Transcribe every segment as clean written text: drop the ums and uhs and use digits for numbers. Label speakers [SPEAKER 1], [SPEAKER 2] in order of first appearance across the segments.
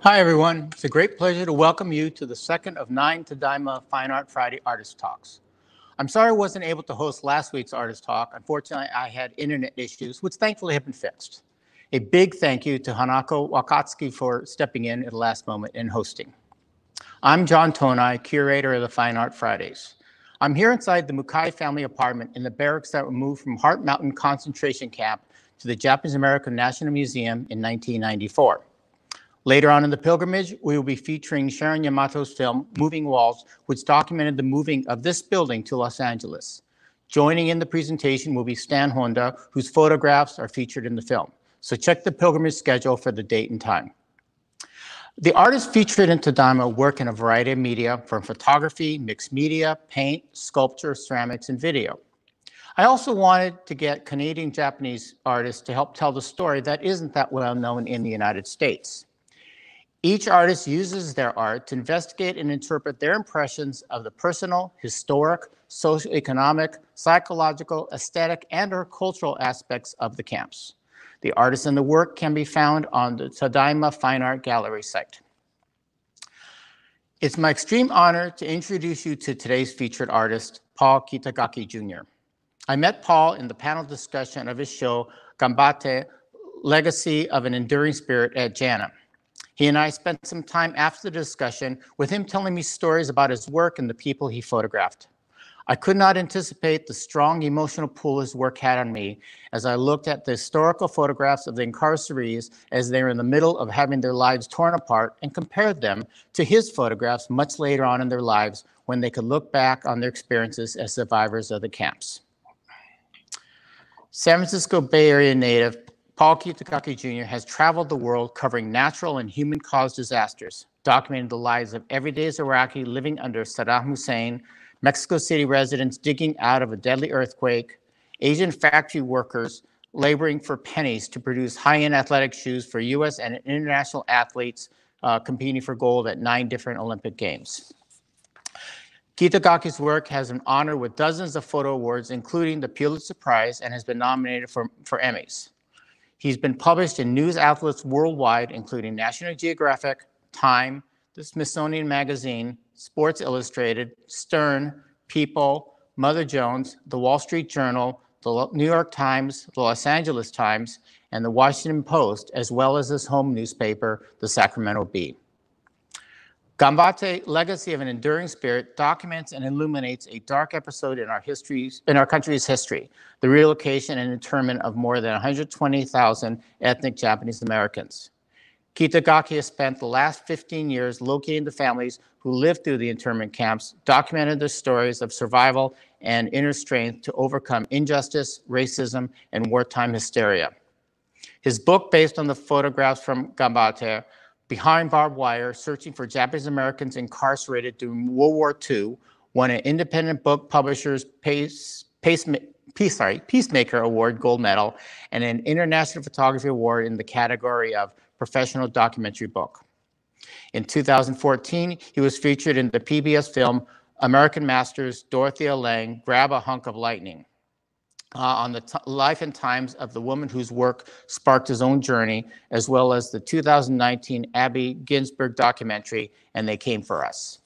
[SPEAKER 1] Hi, everyone. It's a great pleasure to welcome you to the second of 9 Tadaima Fine Art Friday Artist Talks. I'm sorry I wasn't able to host last week's Artist Talk. Unfortunately, I had internet issues, which thankfully have been fixed. A big thank you to Hanako Wakatsuki for stepping in at the last moment and hosting. I'm John Tonai, curator of the Fine Art Fridays. I'm here inside the Mukai family apartment in the barracks that were moved from Heart Mountain concentration camp to the Japanese American National Museum in 1994. Later on in the pilgrimage, we will be featuring Sharon Yamato's film, Moving Walls, which documented the moving of this building to Los Angeles. Joining in the presentation will be Stan Honda, whose photographs are featured in the film. So check the pilgrimage schedule for the date and time. The artists featured in Tadaima work in a variety of media, from photography, mixed media, paint, sculpture, ceramics, and video. I also wanted to get Canadian-Japanese artists to help tell the story that isn't that well known in the United States. Each artist uses their art to investigate and interpret their impressions of the personal, historic, socioeconomic, psychological, aesthetic, and/or cultural aspects of the camps. The artists and the work can be found on the Tadaima Fine Art Gallery site. It's my extreme honor to introduce you to today's featured artist, Paul Kitagaki Jr. I met Paul in the panel discussion of his show, Gambatte, Legacy of an Enduring Spirit at JANA. He and I spent some time after the discussion with him telling me stories about his work and the people he photographed. I could not anticipate the strong emotional pull his work had on me as I looked at the historical photographs of the incarcerees as they were in the middle of having their lives torn apart and compared them to his photographs much later on in their lives when they could look back on their experiences as survivors of the camps. San Francisco Bay Area native Paul Kitagaki Jr. has traveled the world covering natural and human-caused disasters, documenting the lives of everyday Iraqi living under Saddam Hussein, Mexico City residents digging out of a deadly earthquake, Asian factory workers laboring for pennies to produce high-end athletic shoes for U.S. and international athletes competing for gold at 9 different Olympic Games. Kitagaki's work has been honored with dozens of photo awards, including the Pulitzer Prize, and has been nominated for Emmys. He's been published in news outlets worldwide, including National Geographic, Time, the Smithsonian Magazine, Sports Illustrated, Stern, People, Mother Jones, the Wall Street Journal, the New York Times, the Los Angeles Times, and the Washington Post, as well as his home newspaper, the Sacramento Bee. Gambatte, Legacy of an Enduring Spirit, documents and illuminates a dark episode in our country's history, the relocation and internment of more than 120,000 ethnic Japanese Americans. Kitagaki has spent the last 15 years locating the families who lived through the internment camps, documented their stories of survival and inner strength to overcome injustice, racism, and wartime hysteria. His book, based on the photographs from Gambatte, Behind Barbed Wire, Searching for Japanese Americans Incarcerated During World War II, won an Independent Book Publishers Peacemaker Award Gold Medal and an International Photography Award in the category of Professional Documentary Book. In 2014, he was featured in the PBS film American Masters, Dorothea Lange, Grab a Hunk of Lightning, on the life and times of the woman whose work sparked his own journey, as well as the 2019 Abby Ginsburg documentary, And They Came for Us.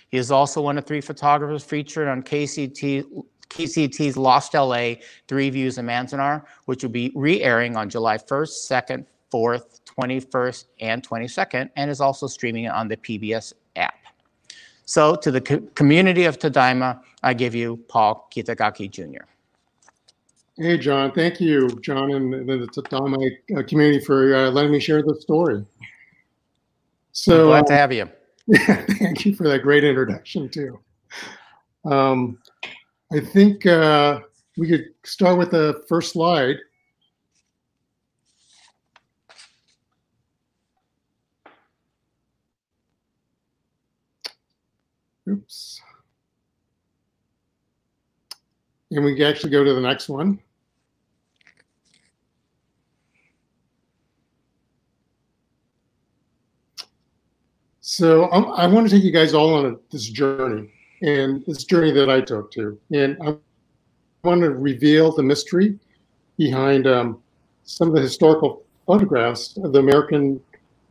[SPEAKER 1] He is also one of 3 photographers featured on KCT's Lost LA, 3 Views of Manzanar, which will be re-airing on July 1st, 2nd, 4th, 21st, and 22nd, and is also streaming on the PBS app. So to the community of Tadaima, I give you Paul Kitagaki Jr.
[SPEAKER 2] Hey, John. Thank you, John, and the Tadaima community for letting me share the story. So
[SPEAKER 1] I'm glad to have you.
[SPEAKER 2] Thank you for that great introduction, too. I think we could start with the first slide. Oops. And we can actually go to the next one. So I want to take you guys all on this journey, and this journey that I took too. And I want to reveal the mystery behind some of the historical photographs of the American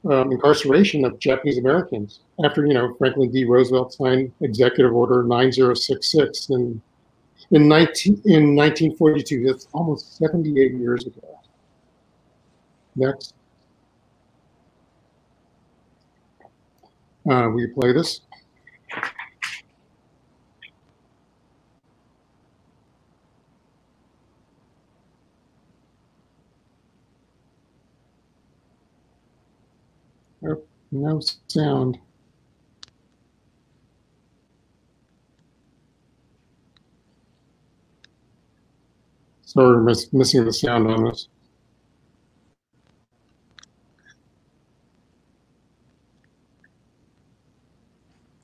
[SPEAKER 2] incarceration of Japanese Americans after, Franklin D. Roosevelt signed Executive Order 9066 in 1942. That's almost 78 years ago. Next. Will you play this? Oh, no sound. Sorry, we're missing the sound on this.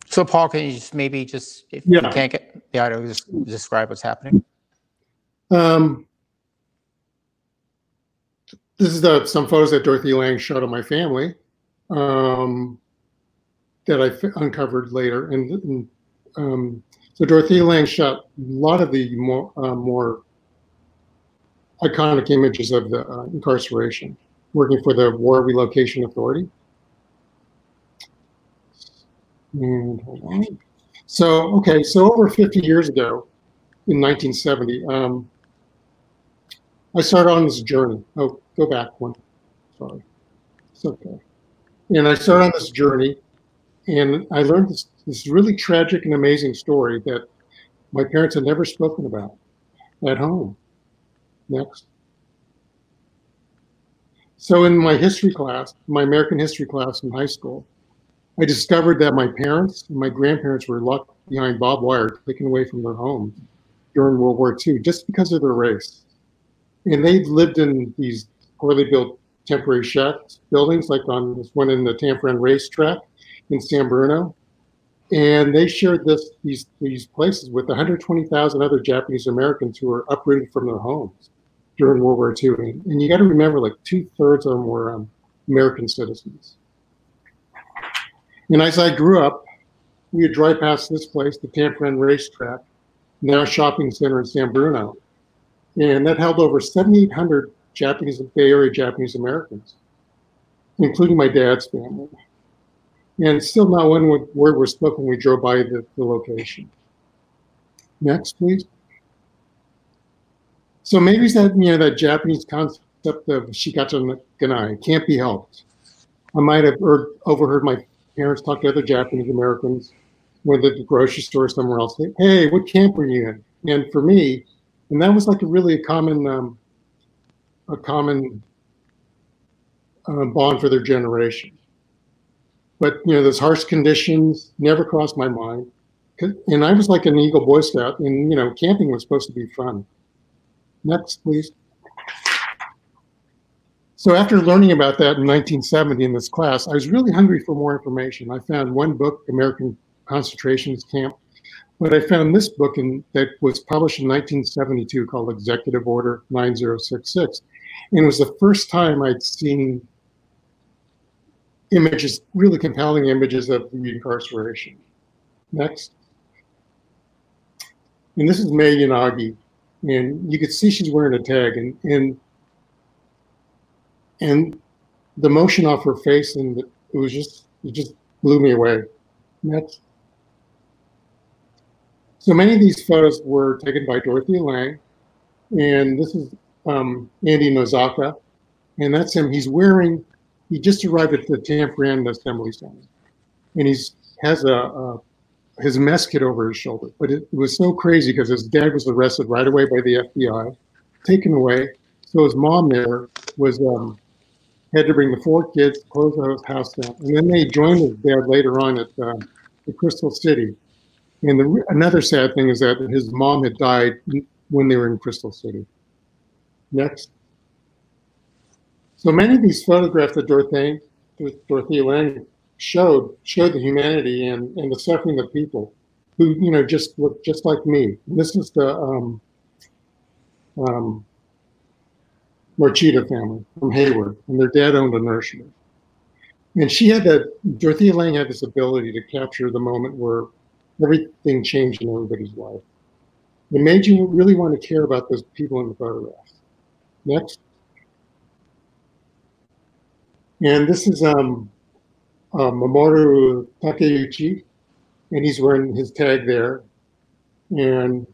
[SPEAKER 1] So, Paul, can you just maybe if you can't get the audio, just describe what's happening?
[SPEAKER 2] This is some photos that Dorothea Lange showed of my family that I uncovered later. And so Dorothea Lange shot a lot of the more iconic images of the incarceration, working for the War Relocation Authority. And hold on. So over 50 years ago, in 1970, I started on this journey. Oh, go back one. Sorry. It's okay. And I started on this journey, and I learned this really tragic and amazing story that my parents had never spoken about at home. Next. So in my history class, my American history class in high school, I discovered that my parents and my grandparents were locked behind barbed wire, taken away from their homes during World War II, just because of their race. And they lived in these poorly built temporary shacks, buildings, like on this one in the Tanforan racetrack in San Bruno. And they shared these places with 120,000 other Japanese Americans who were uprooted from their homes during World War II. And you got to remember, like 2/3 of them were American citizens. And as I grew up, we would drive past this place, the Tanforan racetrack, now a shopping center in San Bruno. And that held over 7,800 Bay Area Japanese Americans, including my dad's family. And still not one word was spoken when we drove by the location. Next, please. So maybe it's that Japanese concept of shikata ganai, can't be helped. I might have overheard my parents talk to other Japanese Americans, went to the grocery store somewhere else. Hey, what camp were you in? And for me, and that was like a common bond for their generation. But those harsh conditions never crossed my mind. And I was like an Eagle Boy Scout, and camping was supposed to be fun. Next, please. So after learning about that in 1970 in this class, I was really hungry for more information. I found one book, American Concentration Camp, but I found this book that was published in 1972 called Executive Order 9066. And it was the first time I'd seen images, really compelling images of the incarceration. Next. And this is Mei Yanagi. And you could see she's wearing a tag, and the motion off her face, and it just blew me away. Next. So many of these photos were taken by Dorothea Lange, and this is Andy Nozaka, and that's him. He just arrived at the Tanforan Assembly Center, and has his mess kit over his shoulder. But it was so crazy because his dad was arrested right away by the FBI, taken away. So his mom there had to bring the 4 kids, close the house down, and then they joined his dad later on at the Crystal City. And another sad thing is that his mom had died when they were in Crystal City. Next. So many of these photographs that Dorothea Lange showed the humanity and the suffering of people who just look just like me. And this is the Marchita family from Hayward, and their dad owned a nursery. And Dorothea Lange had this ability to capture the moment where everything changed in everybody's life. It made you really want to care about those people in the photographs. Next. And this is Mamoru Takeuchi, and he's wearing his tag there. And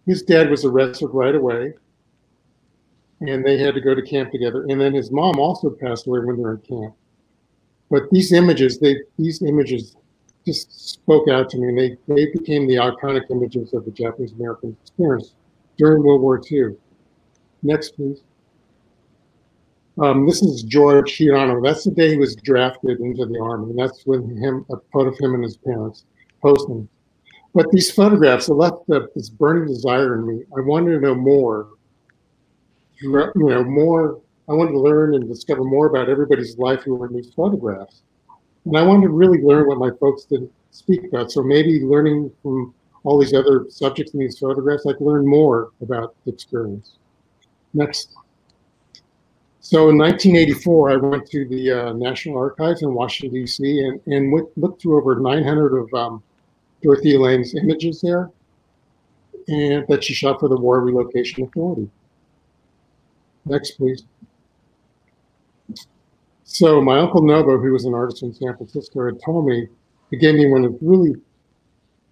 [SPEAKER 2] his dad was arrested right away, and they had to go to camp together. And then his mom also passed away when they were in camp. But these images just spoke out to me, and they became the iconic images of the Japanese American experience during World War II. Next, please. This is George Hirano. That's the day he was drafted into the Army, and that's when a photo of him and his parents posting. But these photographs left this burning desire in me. I wanted to know more. More. I wanted to learn and discover more about everybody's life who were in these photographs. And I wanted to really learn what my folks didn't speak about. So maybe learning from all these other subjects in these photographs, I could learn more about the experience. Next. So in 1984, I went to the National Archives in Washington, D.C., and looked through over 900 of Dorothea Lange's images there, and that she shot for the War Relocation Authority. Next, please. So my Uncle Nobo, who was an artist in San Francisco, had told me, he gave me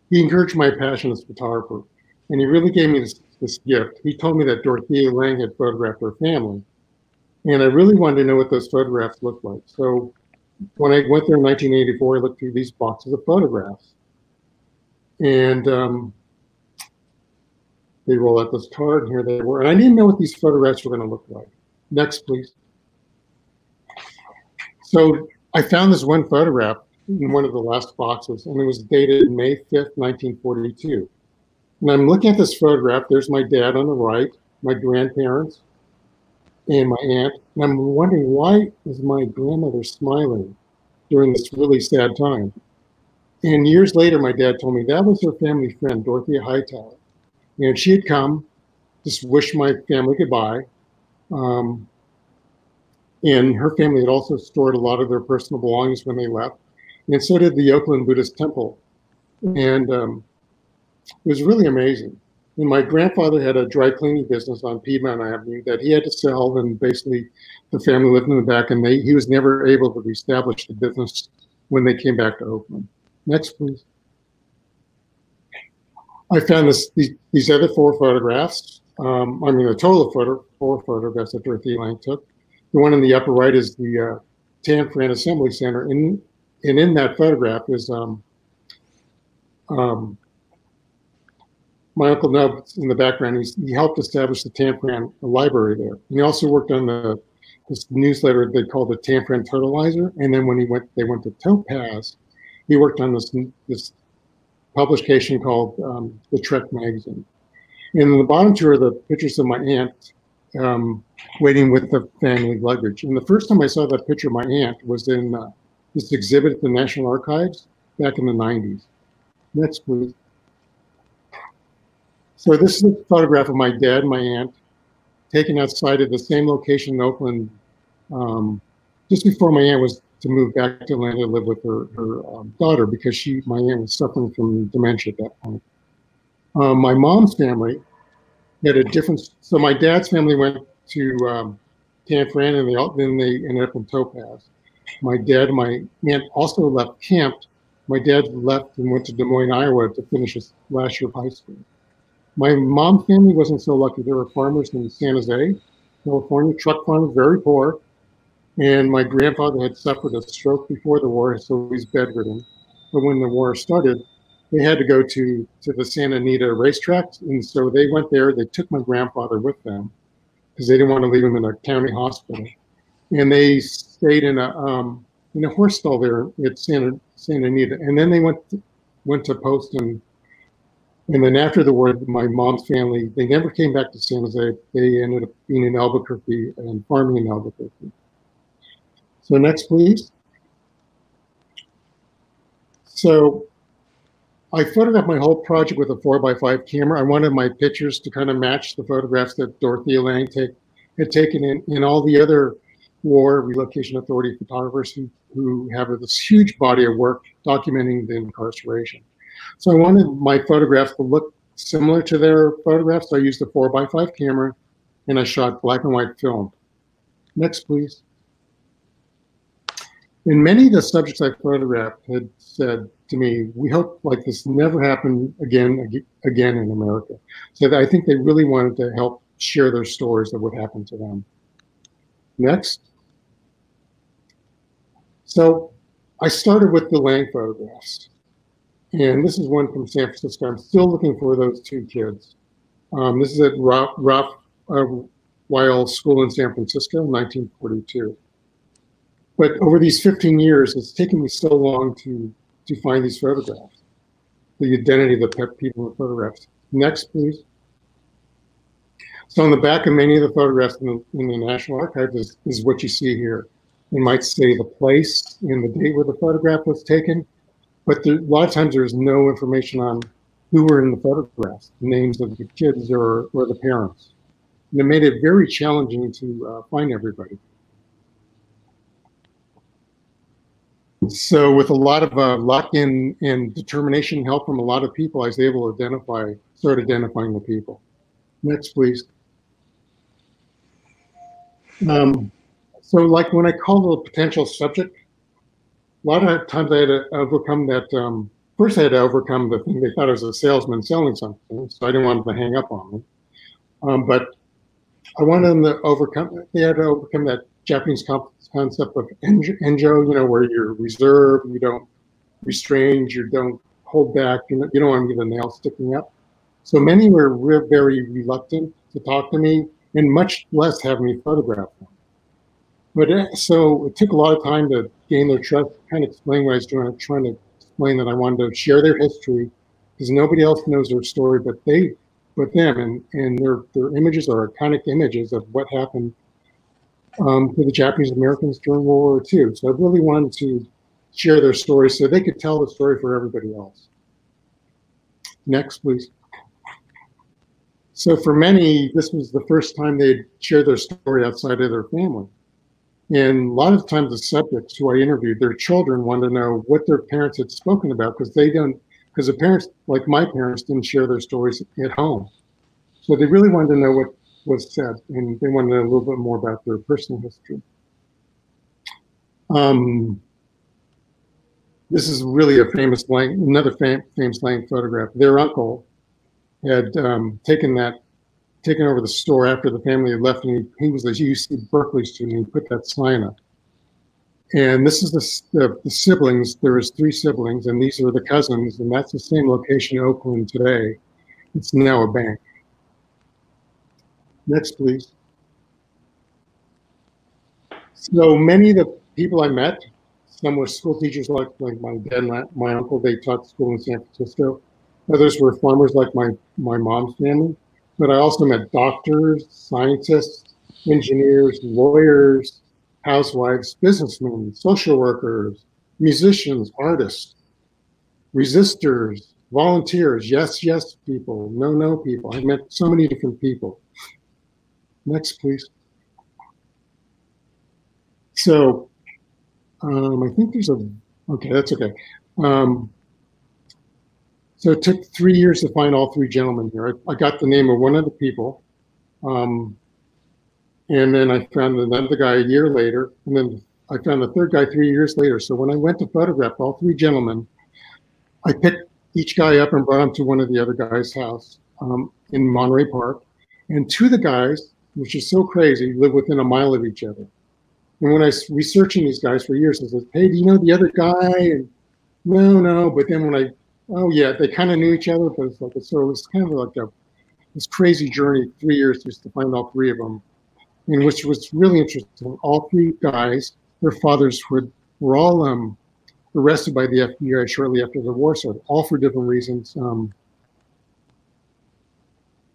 [SPEAKER 2] he encouraged my passion as a photographer, and he really gave me this gift. He told me that Dorothea Lange had photographed her family, and I really wanted to know what those photographs looked like. So when I went there in 1984, I looked through these boxes of photographs, and they roll out this card, and here they were. And I didn't know what these photographs were going to look like. Next, please. So I found this one photograph in one of the last boxes, and it was dated May 5th, 1942. And I'm looking at this photograph. There's my dad on the right, my grandparents, and my aunt. And I'm wondering, why is my grandmother smiling during this really sad time? And years later, my dad told me that was her family friend, Dorothea Hightower. And she had come, just wished my family goodbye. And her family had also stored a lot of their personal belongings when they left. And so did the Oakland Buddhist Temple. And it was really amazing. And my grandfather had a dry cleaning business on Piedmont Avenue that he had to sell, and basically the family lived in the back, and he was never able to reestablish the business when they came back to Oakland. Next, please. I found these other four photographs. A total of four photographs that Dorothea Lange took. The one in the upper right is the Tan Fran Assembly Center, and in that photograph is my Uncle Nub in the background. He helped establish the Tan Fran library there. And he also worked on this newsletter they called the Tan Fran Totalizer. And then when they went to Topaz, he worked on this publication called the Trek magazine. And in the bottom two are the pictures of my aunt waiting with the family luggage. And the first time I saw that picture of my aunt was in this exhibit at the National Archives back in the 90s. Next, please. So this is a photograph of my dad and my aunt taken outside of the same location in Oakland just before my aunt was to move back to Atlanta to live with her daughter, because my aunt was suffering from dementia at that point. My mom's family had a different, so my dad's family went to Tan Fran, and then they ended up in Topaz. My dad and my aunt also left camp. My dad left and went to Des Moines, Iowa to finish his last year of high school. My mom's family wasn't so lucky. They were farmers in San Jose, California, truck farmers, very poor. And my grandfather had suffered a stroke before the war, so he's bedridden. But when the war started, they had to go to the Santa Anita racetrack. And so they went there. They took my grandfather with them because they didn't want to leave him in a county hospital. And they stayed in a horse stall there at Santa Anita. And then they went to Poston. And then after the war, my mom's family, they never came back to San Jose. They ended up being in Albuquerque and farming in Albuquerque. So next, please. So I photographed my whole project with a 4x5 camera. I wanted my pictures to kind of match the photographs that Dorothea Lange had taken in all the other War Relocation Authority photographers who have this huge body of work documenting the incarceration. So I wanted my photographs to look similar to their photographs. So I used a 4x5 camera, and I shot black and white film. Next, please. And many of the subjects I photographed had said to me, we hope like this never happen again in America. So I think they really wanted to help share their stories of what happened to them. Next. So I started with the Lange photographs. And this is one from San Francisco. I'm still looking for those two kids. This is at WWII School in San Francisco, 1942. But over these 15 years, it's taken me so long to find these photographs, the identity of the people in the photographs. Next, please. So on the back of many of the photographs in the National Archives is what you see here. It might say the place and the date where the photograph was taken, but a lot of times there's no information on who were in the photographs, the names of the kids or the parents. And it made it very challenging to find everybody. So with a lot of luck and determination, help from a lot of people, I was able to start identifying the people. Next, please. So like when I called a potential subject, a lot of times I had to overcome that. First, I had to overcome the thing they thought I was a salesman selling something, so I didn't want them to hang up on me. But I wanted them to overcome. They had to overcome that Japanese concept of enjo, where you're reserved, you don't restrain, you don't hold back, you don't want to get the nail sticking up. So many were very reluctant to talk to me, and much less have me photograph them. But so it took a lot of time to gain their trust, kind of explain what I was doing. I'm trying to explain that I wanted to share their history because nobody else knows their story but them, and their images are iconic images of what happened to the Japanese Americans during World War II. So I really wanted to share their story so they could tell the story for everybody else. Next, please. So for many, this was the first time they'd share their story outside of their family. And a lot of times the subjects who I interviewed, their children wanted to know what their parents had spoken about because the parents, like my parents, didn't share their stories at home. So they really wanted to know what was said, and they wanted to know a little bit more about their personal history. This is really a famous another famous Lange photograph. Their uncle had taken over the store after the family had left, and he was a UC Berkeley student. He put that sign up. And this is the siblings. There was 3 siblings, and these are the cousins, and that's the same location in Oakland today. It's now a bank. Next, please. So many of the people I met, some were school teachers like my dad and my uncle. They taught school in San Francisco. Others were farmers like my mom's family. But I also met doctors, scientists, engineers, lawyers, housewives, businessmen, social workers, musicians, artists, resistors, volunteers, yes people, no people. I met so many different people. Next, please. So I think there's okay, that's okay. So it took 3 years to find all 3 gentlemen here. I got the name of one of the people. And then I found another guy a year later. And then I found the third guy 3 years later. So when I went to photograph all 3 gentlemen, I picked each guy up and brought him to one of the other guys' house in Monterey Park. And 2 of the guys, which is so crazy, live within a mile of each other. And when I was researching these guys for years, I said, hey, do you know the other guy? And no. But then when oh yeah, they kind of knew each other, but it's like, so it was kind of like this crazy journey, 3 years just to find all 3 of them. And which was really interesting. All 3 guys, their fathers were all arrested by the FBI shortly after the war started, all for different reasons.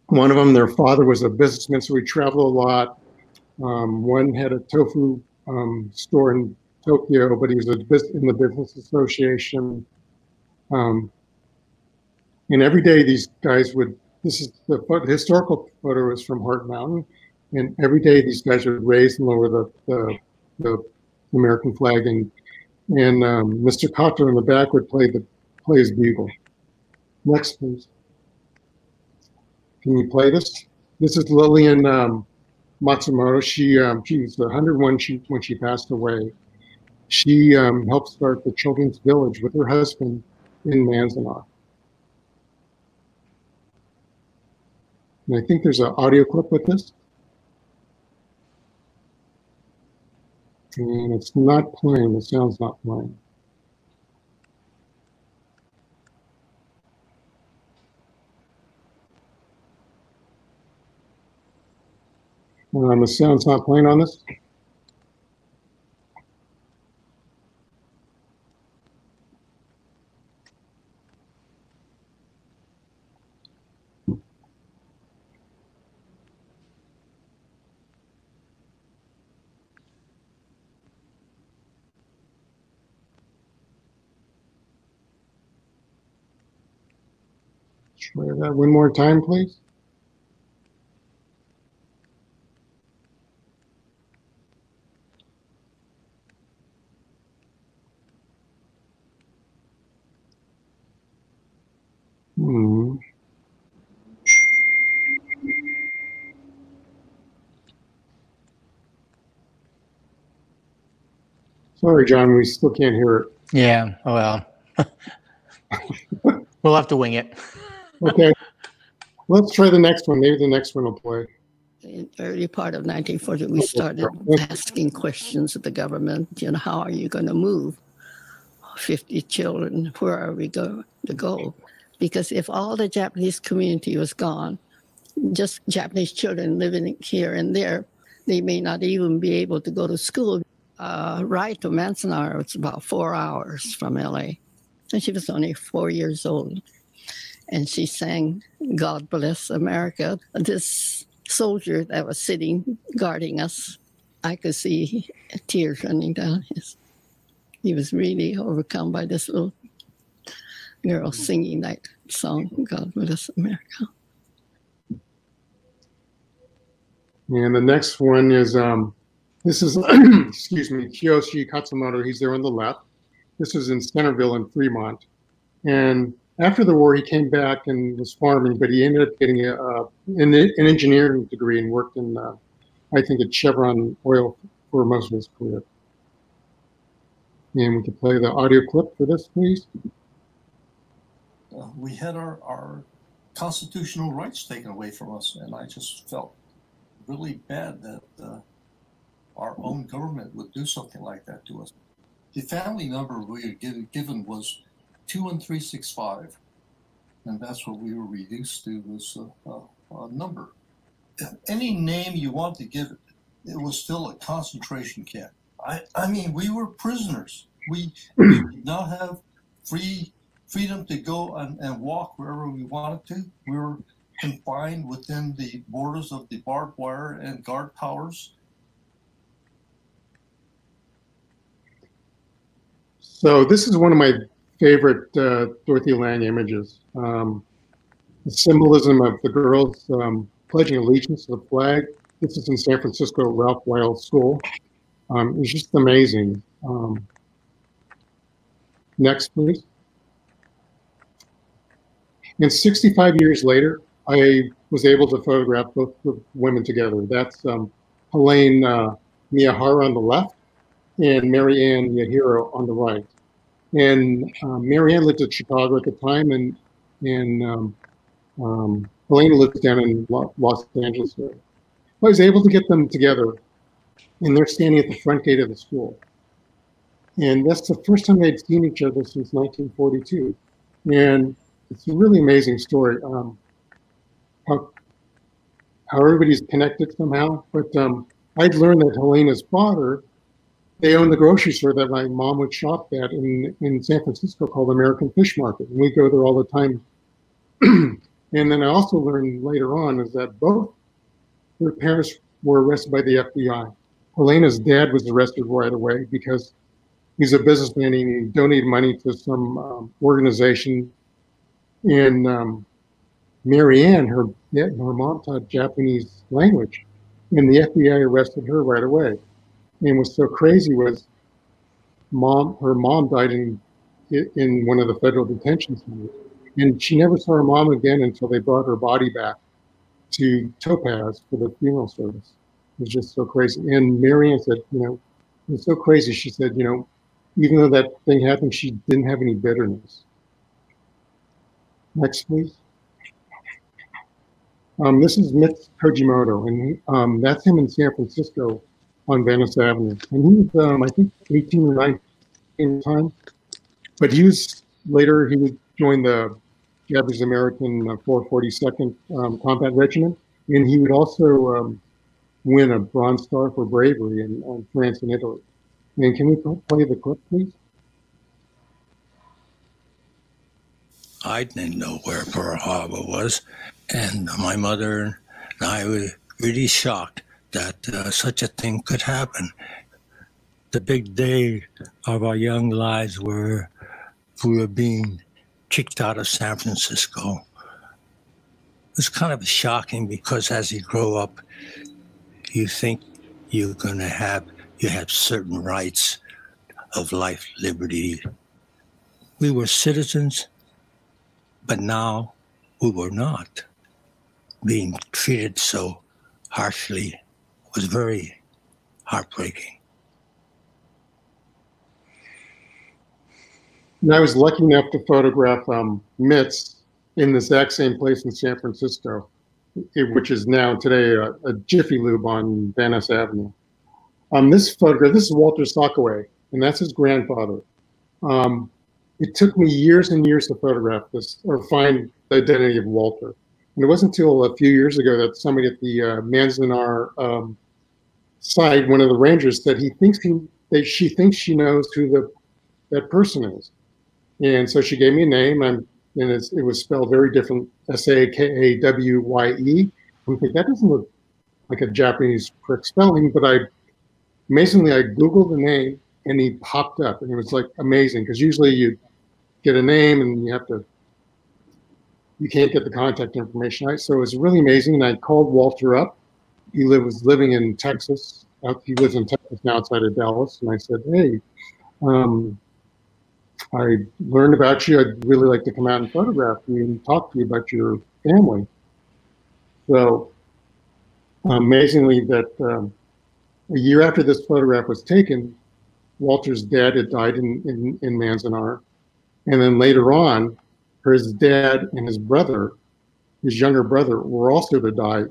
[SPEAKER 2] One of them, their father was a businessman, so he traveled a lot. One had a tofu store in Tokyo, but he was in the business association. And every day these guys this is the historical photo is from Heart Mountain, and every day these guys would raise and lower the American flag, and Mr. Kato in the back would play his bugle. Next, please. Can you play this? This is Lillian Matsumoto. She was 101 when she passed away. She helped start the Children's Village with her husband in Manzanar. And I think there's an audio clip with this. And it's not playing. The sound's not playing. The sound's not playing on this. Try that one more time, please. Sorry, John, we still can't hear it.
[SPEAKER 1] Yeah, well, we'll have to wing it.
[SPEAKER 2] Okay, let's try the next one. Maybe the next one will play.
[SPEAKER 3] In the early part of 1940, we started asking questions of the government, you know, how are you going to move 50 children? Where are we going to go? Because if all the Japanese community was gone, just Japanese children living here and there, they may not even be able to go to school. Ride to Manzanar, it's about 4 hours from LA. And she was only 4 years old. And she sang, God Bless America. This soldier that was sitting guarding us, I could see tears running down his. He was really overcome by this little girl singing that song, God Bless America.
[SPEAKER 2] And the next one is, this is, excuse me, Kiyoshi Katsumoto. He's there on the left. This is in Centerville in Fremont. And after the war, he came back and was farming, but he ended up getting an engineering degree and worked in, I think, at Chevron Oil for most of his career. And we can play the audio clip for this, please.
[SPEAKER 4] We had our constitutional rights taken away from us, and I just felt really bad that our own government would do something like that to us. The family number we were given was 21365, and that's what we were reduced to, was a number. Any name you want to give it, it was still a concentration camp. I mean, we were prisoners. We did not have freedom to go and walk wherever we wanted to. We were confined within the borders of the barbed wire and guard towers.
[SPEAKER 2] So this is one of my favorite Dorothea Lange images. The symbolism of the girls pledging allegiance to the flag. This is in San Francisco at Ralph Weil School. It's just amazing. Next, please. And 65 years later, I was able to photograph both the women together. That's Helene Miyahara on the left and Mary Ann Yahiro on the right. And Mary Ann lived in Chicago at the time, and Helene lived down in Los Angeles. I was able to get them together, and they're standing at the front gate of the school. And that's the first time they'd seen each other since 1942. And it's a really amazing story, how everybody's connected somehow. But I'd learned that Helena's father, they owned the grocery store that my mom would shop at in San Francisco called American Fish Market. And we go there all the time. And then I also learned later on is that both their parents were arrested by the FBI. Helena's dad was arrested right away because he's a businessman and he donated money to some organization. And Mary Ann, her mom taught Japanese language, and the FBI arrested her right away. And what's so crazy was her mom died in one of the federal detention centers, and she never saw her mom again until they brought her body back to Topaz for the funeral service. was just so crazy. And Marianne said, you know, it was so crazy. She said, you know, even though that thing happened, she didn't have any bitterness. Next, please. This is Mitz Kojimoto, and that's him in San Francisco on Venice Avenue. And he was, I think, 18 or 19 at the time. But he was, later, he would join the Japanese American 442nd Combat Regiment. And he would also win a Bronze Star for bravery in France and Italy. And can we play the clip, please?
[SPEAKER 5] I didn't know where Pearl Harbor was, and my mother and I were really shocked that such a thing could happen. The big day of our young lives were we were being kicked out of San Francisco. It was kind of shocking because as you grow up, you think you're going to have certain rights of life, liberty. We were citizens, but now we were not. Being treated so harshly was very heartbreaking.
[SPEAKER 2] And I was lucky enough to photograph Mitz in the exact same place in San Francisco, which is now today a Jiffy Lube on Venice Avenue. This photograph, this is Walter Sockaway, and that's his grandfather. It took me years and years to photograph this or find the identity of Walter. And it wasn't until a few years ago that somebody at the Manzanar site, one of the rangers, said she thinks she knows who that person is. And so she gave me a name, and it was spelled very different, Sakawye. I'm thinking, that doesn't look like a Japanese correct spelling, but amazingly, I Googled the name, and he popped up, and it was like amazing, because usually you get a name and you can't get the contact information. So it was really amazing, and I called Walter up. He was living in Texas. He lives in Texas now outside of Dallas, and I said, hey, I learned about you. I'd really like to come out and photograph you and talk to you about your family. So amazingly, that a year after this photograph was taken, Walter's dad had died in Manzanar. And then later on, his dad and his brother, his younger brother, were also to die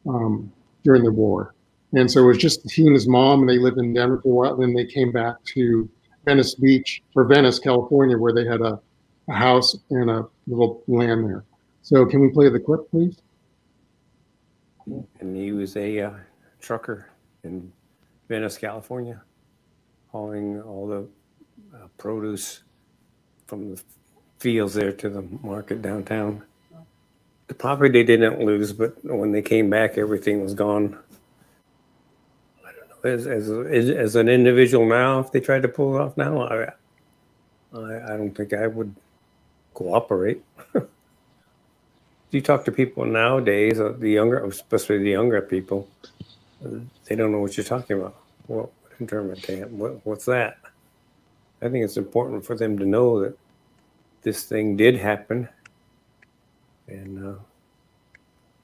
[SPEAKER 2] during the war. And so it was just he and his mom, and they lived in Denver for a while. Then they came back to Venice Beach, or Venice, California, where they had a house and a little land there. So can we play the clip, please?
[SPEAKER 6] And he was a trucker in Venice, California, hauling all the produce from the fields there to the market downtown. The property they didn't lose, but when they came back, everything was gone. I don't know. As an individual now, if they tried to pull it off now, I don't think I would cooperate. If you talk to people nowadays, especially the younger people, they don't know what you're talking about. Well, internment camp, what's that? I think it's important for them to know that this thing did happen, and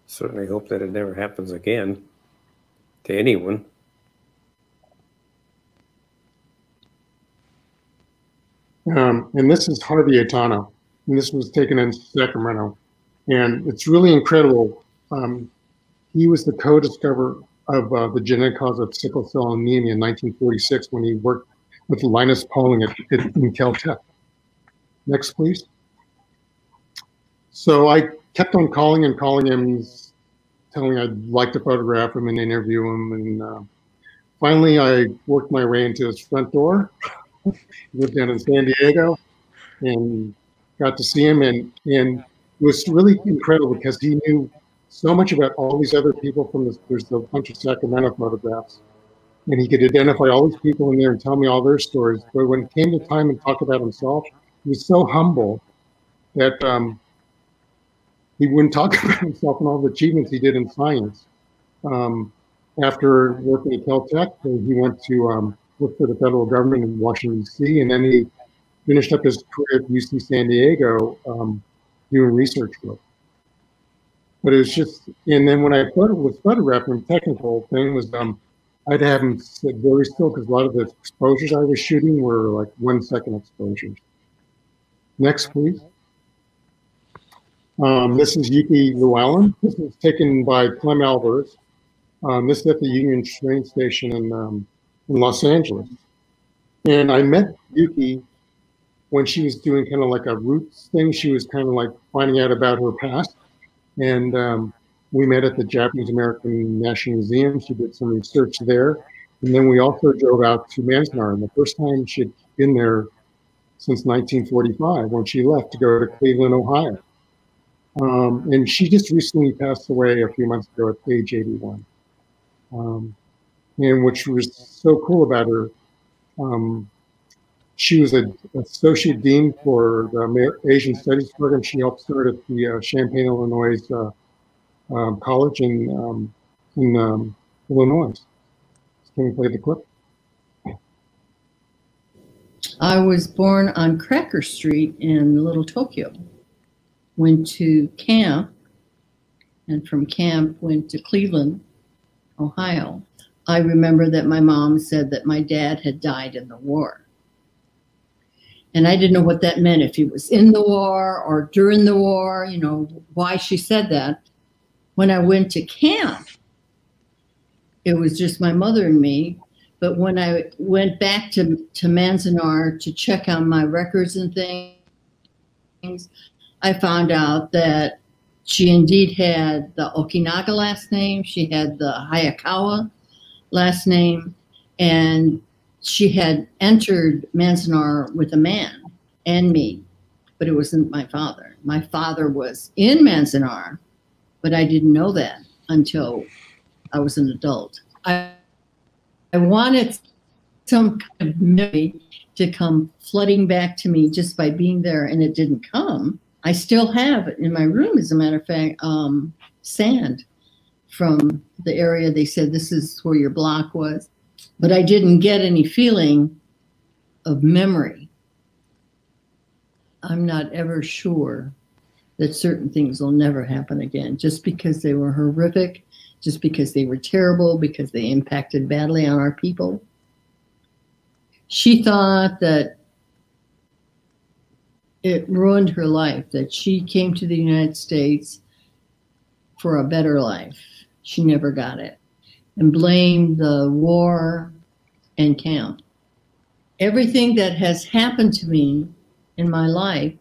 [SPEAKER 6] certainly hope that it never happens again to anyone.
[SPEAKER 2] And this is Harvey Atano, and this was taken in Sacramento. And it's really incredible. He was the co-discoverer of the genetic cause of sickle cell anemia in 1946 when he worked with Linus Pauling in Caltech. Next, please. So I kept on calling him, telling him I'd like to photograph him and interview him. And finally, I worked my way into his front door. Lived down in San Diego and got to see him. And it was really incredible because he knew so much about all these other people from this. There's a bunch of Sacramento photographs. And he could identify all these people in there and tell me all their stories. But when it came to time and talk about himself, he was so humble that he wouldn't talk about himself and all the achievements he did in science. After working at Caltech, he went to work for the federal government in Washington, D.C., and then he finished up his career at UC San Diego doing research work. But it was just, and then when I was photographing, the technical thing was I'd have them sit very still because a lot of the exposures I was shooting were like 1 second exposures. Next, please. This is Yuki Llewellyn. This was taken by Clem Albers. This is at the Union train station in Los Angeles. And I met Yuki when she was doing kind of like a roots thing. She was kind of like finding out about her past. And we met at the Japanese American National Museum. She did some research there. And then we also drove out to Manzanar. And the first time she'd been there since 1945 when she left to go to Cleveland, Ohio. And she just recently passed away a few months ago at age 81. And which was so cool about her, she was an associate dean for the Asian Studies program. She helped start at the Champaign, Illinois college in Illinois. Can we play the clip?
[SPEAKER 7] I was born on Cracker Street in Little Tokyo. Went to camp, and from camp went to Cleveland, Ohio. I remember that my mom said that my dad had died in the war. And I didn't know what that meant, if he was in the war or during the war, you know, why she said that. When I went to camp, it was just my mother and me. But when I went back to Manzanar to check on my records and things, I found out that she indeed had the Okinaga last name, she had the Hayakawa last name, and she had entered Manzanar with a man and me, but it wasn't my father. My father was in Manzanar, but I didn't know that until I was an adult. I wanted some kind of memory to come flooding back to me just by being there, and it didn't come. I still have in my room, as a matter of fact, sand from the area they said this is where your block was. But I didn't get any feeling of memory. I'm not ever sure that certain things will never happen again, just because they were horrific, just because they were terrible, because they impacted badly on our people. She thought that it ruined her life, that she came to the United States for a better life. She never got it, and blamed the war and camp. Everything that has happened to me in my life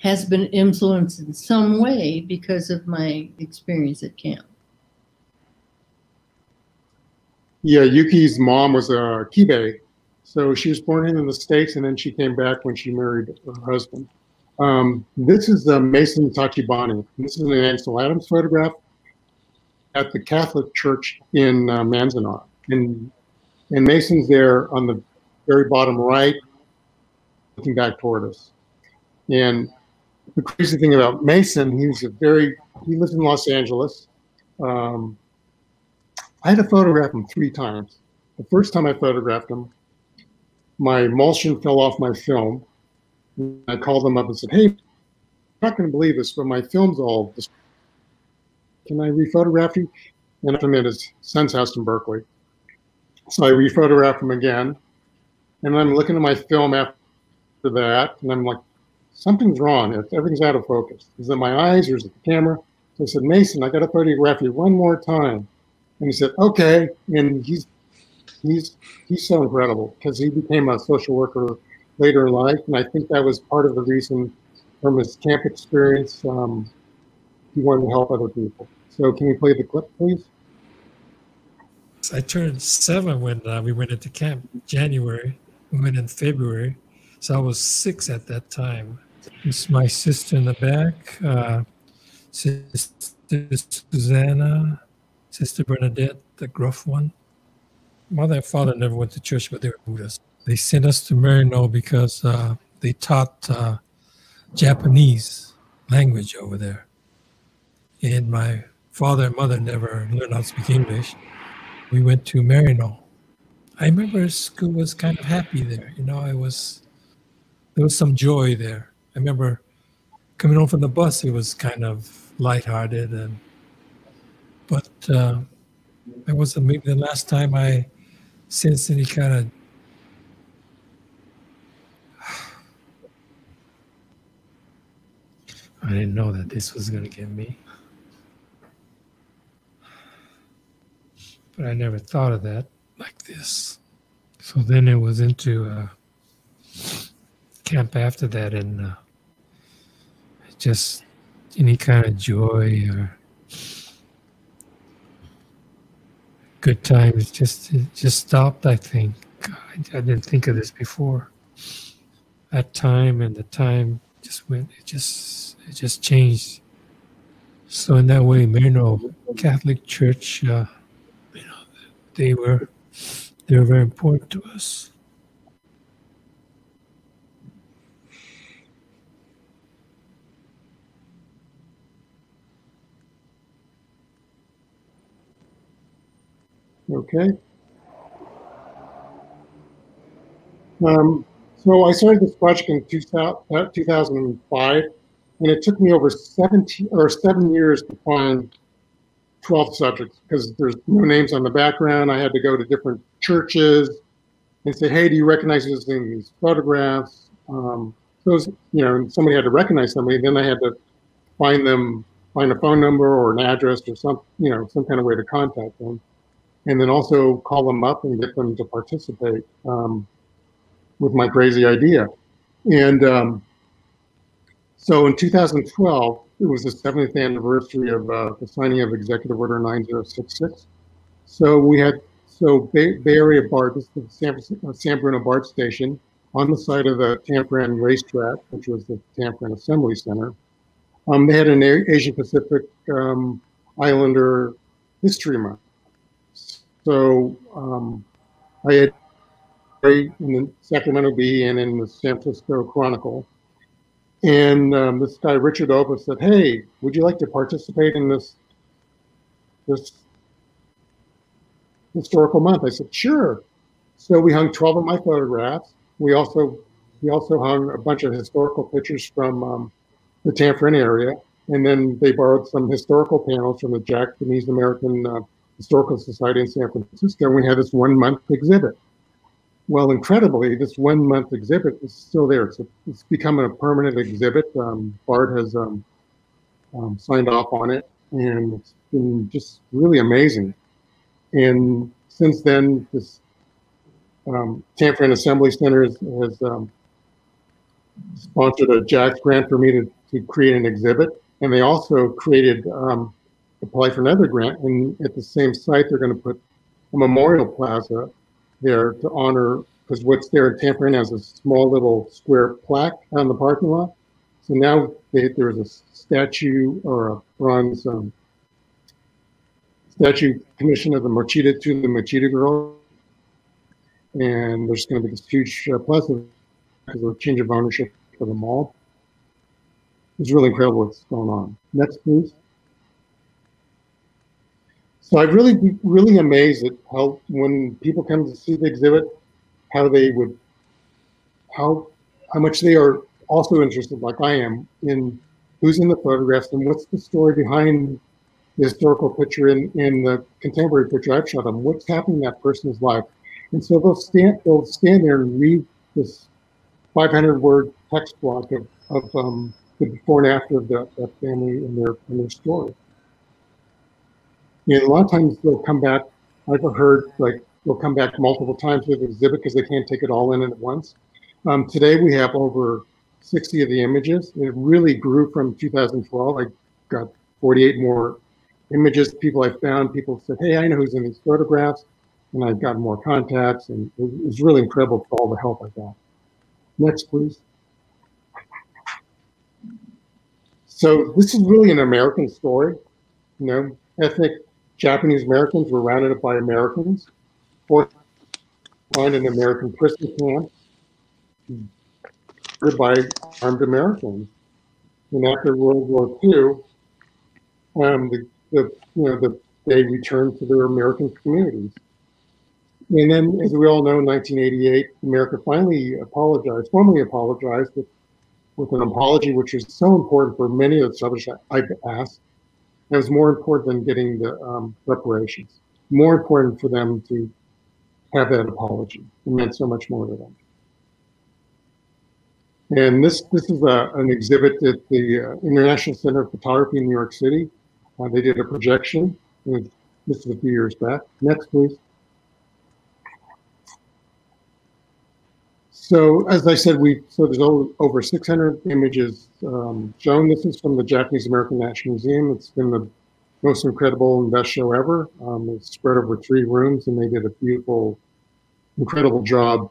[SPEAKER 7] has been influenced in some way because of my experience at camp.
[SPEAKER 2] Yeah, Yuki's mom was a Kibe. So she was born in the States, and then she came back when she married her husband. This is Mason Tachibana. This is an Ansel Adams photograph at the Catholic Church in Manzanar. And Mason's there on the very bottom right, looking back toward us. And the crazy thing about Mason, he lives in Los Angeles. I had to photograph him 3 times. The first time I photographed him, my emulsion fell off my film. I called them up and said, hey, I'm not going to believe this, but my film's all destroyed. Can I rephotograph you? And I'm at his son's house in Berkeley. So I rephotographed him again. And I'm looking at my film after that, and I'm like, something's wrong. Everything's out of focus. Is it my eyes or is it the camera? So I said, Mason, I got to photograph you one more time. And he said, okay. And he's so incredible because he became a social worker later in life. And I think that was part of the reason from his camp experience, he wanted to help other people. So can we play the clip, please?
[SPEAKER 8] I turned 7 when we went into camp January. We went in February. So I was 6 at that time. It's my sister in the back, Sister Susanna, Sister Bernadette, the gruff one. Mother and father never went to church, but they were Buddhists. They sent us to Marino because they taught Japanese language over there. And my father and mother never learned how to speak English. We went to Marino. I remember school was kind of happy there. You know, there was some joy there. I remember coming home from the bus, he was kind of lighthearted, but that was maybe the last time I sensed any kind of I didn't know that this was going to get me. But I never thought of that like this. So then it was into camp after that, and just any kind of joy or good times just stopped, I think. I didn't think of this before. That time and the time just went, it just changed. So in that way, Merino Catholic Church, they were very important to us.
[SPEAKER 2] Okay. So I started this project in 2005, and it took me over 7 years to find 12 subjects because there's no names on the background. I had to go to different churches and say, hey, do you recognize this in these photographs? Those, somebody had to recognize somebody. Then I had to find a phone number or an address or some kind of way to contact them. And then also call them up and get them to participate with my crazy idea. And so in 2012, it was the 70th anniversary of the signing of Executive Order 9066. So we had Bay Area BART, this is the San Bruno BART station, on the side of the Tampran racetrack, which was the Tampran Assembly Center. They had an Asian Pacific Islander History Month. So I had in the Sacramento Bee and in the San Francisco Chronicle. And this guy, Richard Oba, said, hey, would you like to participate in this historical month? I said, sure. So we hung 12 of my photographs. We also hung a bunch of historical pictures from the Tampran area. And then they borrowed some historical panels from the Japanese American Historical Society in San Francisco. And we had this 1 month exhibit. Well, incredibly, this 1 month exhibit is still there. It's become a permanent exhibit. BART has signed off on it, and it's been just really amazing. And since then, this Tampran Assembly Center has sponsored a JAX grant for me to create an exhibit. And they also created, apply for another grant. And at the same site, they're going to put a memorial plaza there to honor, because what's there in Tampran has a small little square plaque on the parking lot. So now there's a statue or a bronze statue commission of the Mochita girl. And there's going to be this huge plaza because of the change of ownership for the mall. It's really incredible what's going on. Next, please. So I've really been really amazed at how when people come to see the exhibit, how much they are also interested, like I am, in who's in the photographs and what's the story behind the historical picture in the contemporary picture I've shot them. What's happening in that person's life? And so they'll stand there and read this 500-word text block of the before and after of that family and their story. And a lot of times they'll come back. I've heard they'll come back multiple times with the exhibit because they can't take it all in at once. Today we have over 60 of the images. It really grew from 2012. I got 48 more images. People I found, people said, hey, I know who's in these photographs. And I've gotten more contacts, and it was really incredible for all the help I got. Next, please. So this is really an American story. Ethnic Japanese Americans were rounded up by Americans, forced to find an American prison camp by armed Americans. And after World War II, they returned to their American communities. And then, as we all know, in 1988, America formally apologized, but with an apology, which is so important for many of the subjects I've asked. It was more important than getting the reparations. More important for them to have that apology. It meant so much more to them. And this is an exhibit at the International Center of Photography in New York City. They did a projection. This is a few years back. Next, please. So as I said, there's over 600 images shown. This is from the Japanese American National Museum. It's been the most incredible and best show ever. It's spread over 3 rooms, and they did a beautiful, incredible job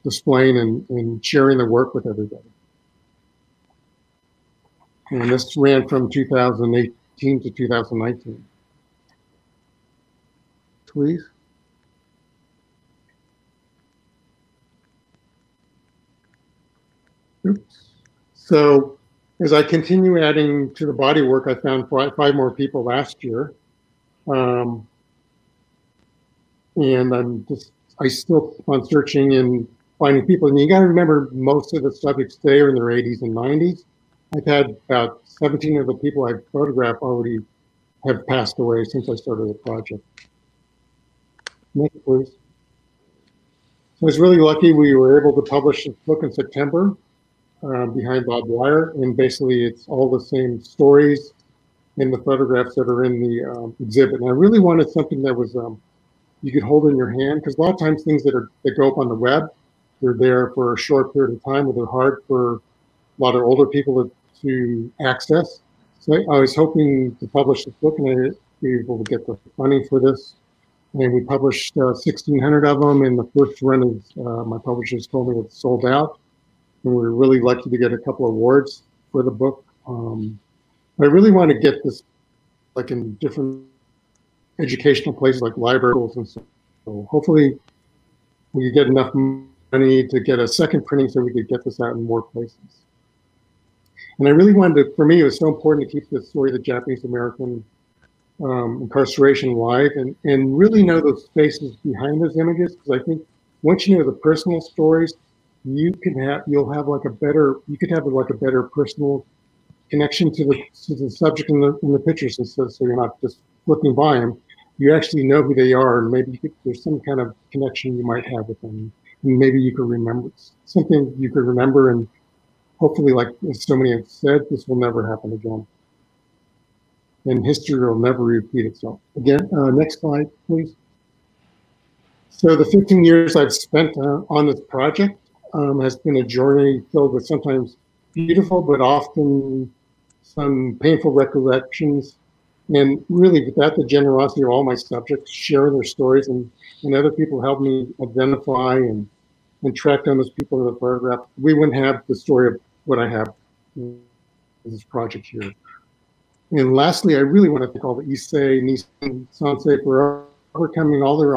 [SPEAKER 2] displaying and sharing the work with everybody. And this ran from 2018 to 2019. Please. Oops. So as I continue adding to the body work, I found 5 more people last year. And I still keep on searching and finding people. And you got to remember, most of the subjects today are in their 80s and 90s. I've had about 17 of the people I've photographed already have passed away since I started the project. Next, please. So I was really lucky we were able to publish this book in September. Behind barbed wire, and basically it's all the same stories in the photographs that are in the exhibit. And I really wanted something that was you could hold in your hand, because a lot of times things that go up on the web, they're there for a short period of time, or they're hard for a lot of older people to access. So I was hoping to publish this book, and I be able to get the funding for this. And we published 1,600 of them, and the first run is my publishers told me it's sold out. And we were really lucky to get a couple of awards for the book. I really want to get this like in different educational places like libraries and so. So hopefully we could get enough money to get a second printing so we could get this out in more places. And I really wanted to, for me, it was so important to keep the story of the Japanese American incarceration alive and really know those faces behind those images, because I think once you know the personal stories, you could have like a better personal connection to the subject in the pictures, and so you're not just flipping by them. You actually know who they are, and maybe there's some kind of connection you might have with them, and maybe you could remember something you could remember, and hopefully, like so many have said, this will never happen again, and history will never repeat itself again. Next slide, please. So the 15 years I've spent on this project has been a journey filled with sometimes beautiful, but often some painful recollections. And really, without the generosity of all my subjects sharing their stories, and other people helped me identify and track down those people in the photograph, we wouldn't have the story of what I have in this project here. And lastly, I really want to thank all the Issei, Nisei, Sansei for overcoming all their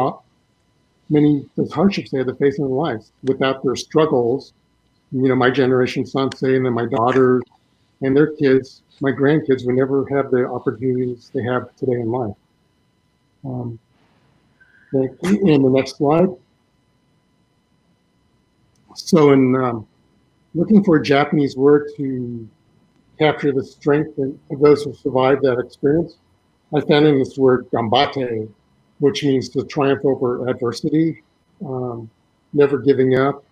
[SPEAKER 2] those hardships they had to face in their lives. Without their struggles, you know, my generation, Sansei, and then my daughters and their kids, my grandkids, would never have the opportunities they have today in life. And the next slide. So in looking for a Japanese word to capture the strength of those who survived that experience, I found in this word Gambatte, which means to triumph over adversity, never giving up,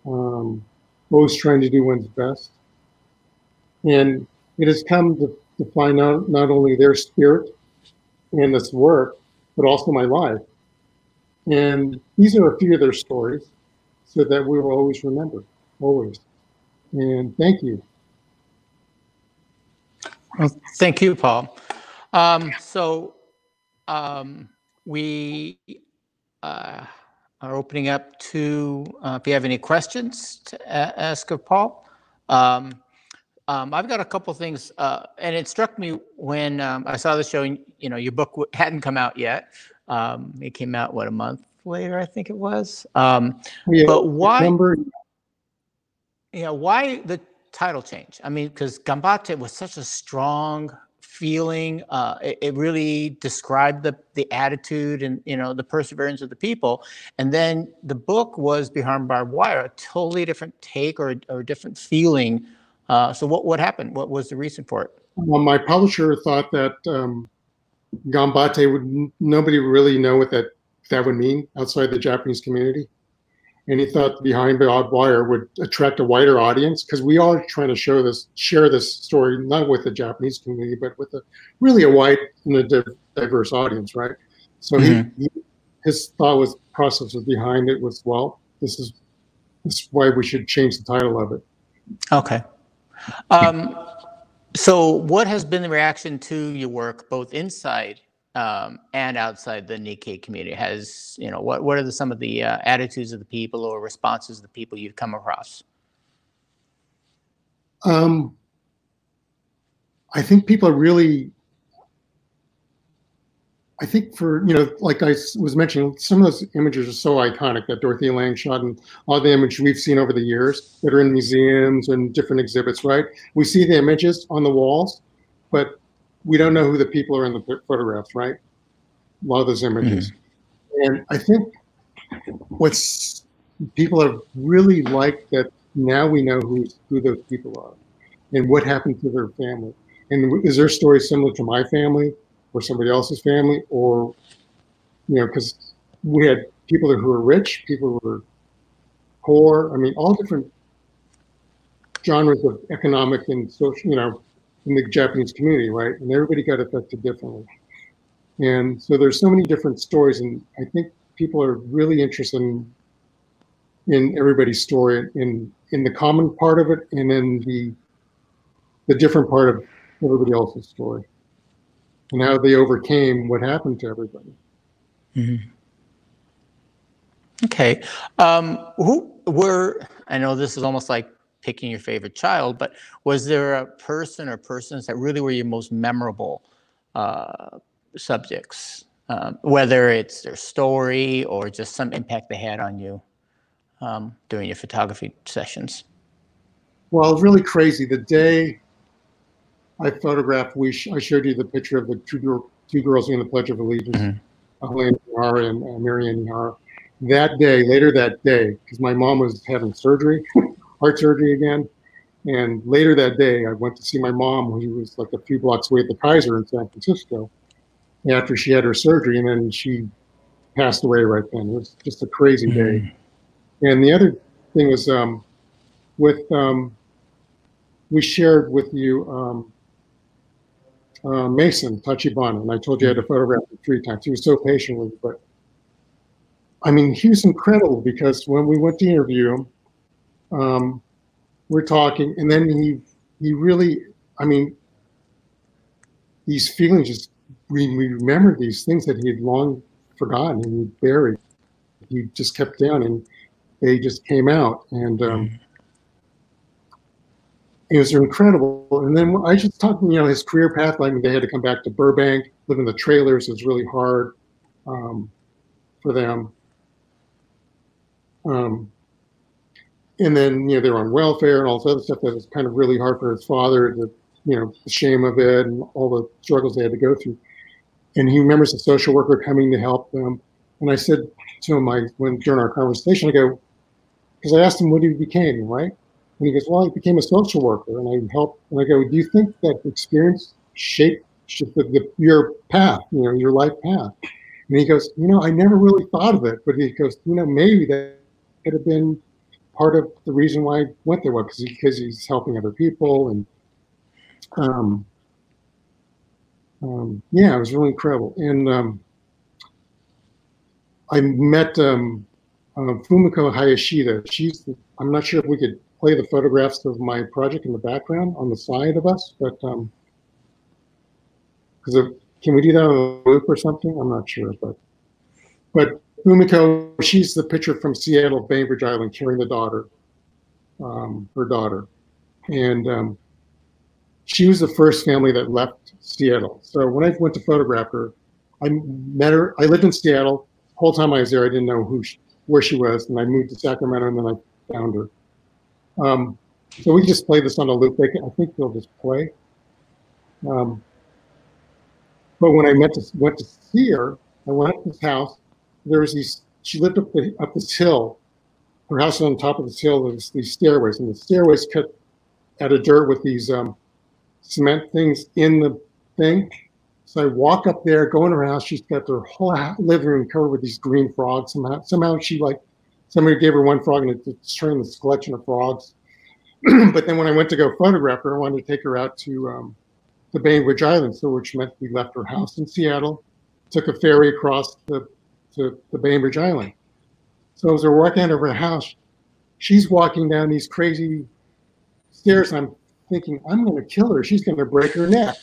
[SPEAKER 2] always trying to do one's best. And it has come to find out not only their spirit in this work, but also my life. And these are a few of their stories, so that we will always remember, always. And thank you.
[SPEAKER 1] Well, thank you, Paul. We are opening up to, if you have any questions to ask of Paul. I've got a couple things, and it struck me when I saw the show, you know, your book hadn't come out yet. It came out, what, a month later, I think it was.
[SPEAKER 2] Yeah,
[SPEAKER 1] but why,
[SPEAKER 2] September.
[SPEAKER 1] why the title change? I mean, because Gambatte was such a strong feeling. It really described the attitude and, you know, the perseverance of the people. And then the book was Behind Barbed Wire, a totally different take or a different feeling. So what happened? What was the reason for it?
[SPEAKER 2] Well, my publisher thought that Gambatte nobody would really know what that would mean outside the Japanese community. And he thought Behind Barbed Wire would attract a wider audience, because we are trying to share this story, not with the Japanese community, but with really a wide and a diverse audience, right? So his thought process behind it was, well, this is why we should change the title of it. Okay.
[SPEAKER 1] So what has been the reaction to your work, both inside and outside the Nikkei community? What are some of the attitudes of the people or responses of the people you've come across?
[SPEAKER 2] I think people are really, like I was mentioning, some of those images are so iconic that Dorothea Lange shot, and all the images we've seen over the years that are in museums and different exhibits, right? We see the images on the walls, but we don't know who the people are in the photographs, right? A lot of those images. And I think people have really liked that now we know who those people are and what happened to their family. And is their story similar to my family or somebody else's family? Or, because we had people who were rich, people who were poor, all different genres of economic and social, in the Japanese community, right? And everybody got affected differently. And so there's so many different stories, and I think people are really interested in everybody's story, in the common part of it, and then the different part of everybody else's story, and how they overcame what happened to everybody.
[SPEAKER 1] Okay. I know this is almost like picking your favorite child, but was there a person or persons that really were your most memorable subjects, whether it's their story or just some impact they had on you during your photography sessions?
[SPEAKER 2] Well, it's really crazy. The day I photographed, I showed you the picture of the two girls doing the Pledge of Allegiance, Helena Ihara and Marianne Ihara. Later that day, because my mom was having surgery, heart surgery again, and later that day, I went to see my mom, who was like a few blocks away at the Kaiser in San Francisco, after she had her surgery, and then she passed away right then. It was just a crazy day. And the other thing was we shared with you Mason Tachibana, and I told you I had to photograph him 3 times. He was so patient with me, but he was incredible, because when we went to interview him, we're talking, and then he really, these feelings just, we remembered these things that he had long forgotten and he buried. He just kept down, and they just came out, and it was incredible. And then I just talked, his career path. They had to come back to Burbank, live in the trailers. It was really hard for them. And then, they were on welfare and all this other stuff that was kind of really hard for his father, the shame of it and all the struggles they had to go through. And he remembers a social worker coming to help them. And I said to him, during our conversation, I go, because I asked him what he became, right? And he goes, well, he became a social worker, and I helped. And I go, do you think that experience shaped your path, your life path? And he goes, I never really thought of it, but he goes, maybe that could have been part of the reason why I went there, because he's helping other people, and yeah, it was really incredible. And I met Fumiko Hayashida. I'm not sure if we could play the photographs of my project in the background on the side of us, but can we do that on a loop or something? I'm not sure, but Fumiko, she's the picture from Seattle, Bainbridge Island, carrying the daughter, her daughter, and she was the first family that left Seattle. So when I went to photograph her, I met her. I lived in Seattle. The whole time I was there, I didn't know where she was, and I moved to Sacramento, and then I found her. So we just play this on a loop. I think they'll just play. But when I went to see her, I went up to this house. There was these. She lived up this hill. Her house was on top of this hill. There's these stairways, and the stairways cut out of dirt with these cement things in the thing. So I walk up there, go in her house. She's got her whole living room covered with these green frogs. Somehow she somebody gave her one frog and it's turned this collection of frogs. But then when I went to go photograph her, I wanted to take her out to the Bainbridge Island, so which meant we left her house in Seattle, took a ferry across to the Bainbridge Island. So as we're walking out of her house, she's walking down these crazy stairs. I'm thinking, I'm going to kill her. She's going to break her neck.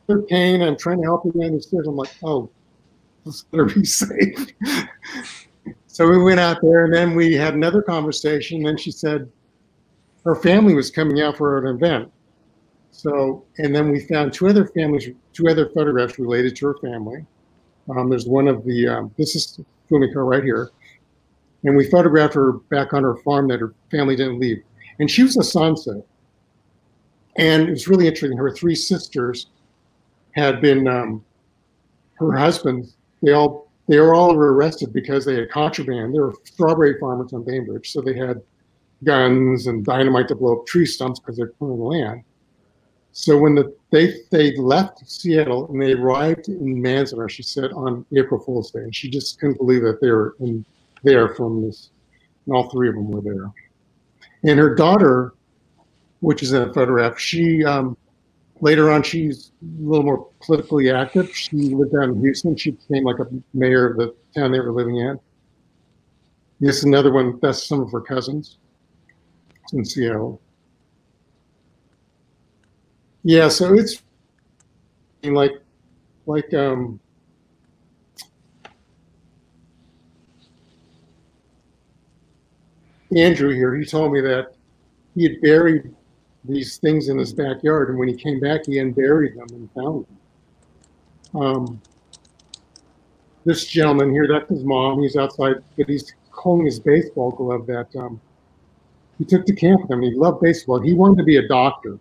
[SPEAKER 2] Her pain. I'm trying to help her down the stairs. I'm like, oh, let's let her be safe. So we went out there, and then we had another conversation. Then she said her family was coming out for an event. So, and then we found two other photographs related to her family. There's one of the, this is Fumiko right here. And we photographed her back on her farm that her family didn't leave. And she was a Sansa. And it was really interesting. Her three sisters had been, her husbands, they were all arrested because they had contraband. They were strawberry farmers on Bainbridge. So they had guns and dynamite to blow up tree stumps because they're clearing the land. So when they left Seattle and they arrived in Manzanar, she said, on April Fool's Day, and she just couldn't believe that they were there from this, and all three of them were there. And her daughter, which is in a photograph, she later on she's a little more politically active. She lived down in Houston. She became like a mayor of the town they were living in. This is another one. That's some of her cousins. It's in Seattle. Yeah, so it's like Andrew here, he told me that he had buried these things in his backyard, and when he came back, he unburied them and found them. This gentleman here, that's his mom. He's outside, but he's holding his baseball glove that he took to camp with him. He loved baseball. He wanted to be a doctor,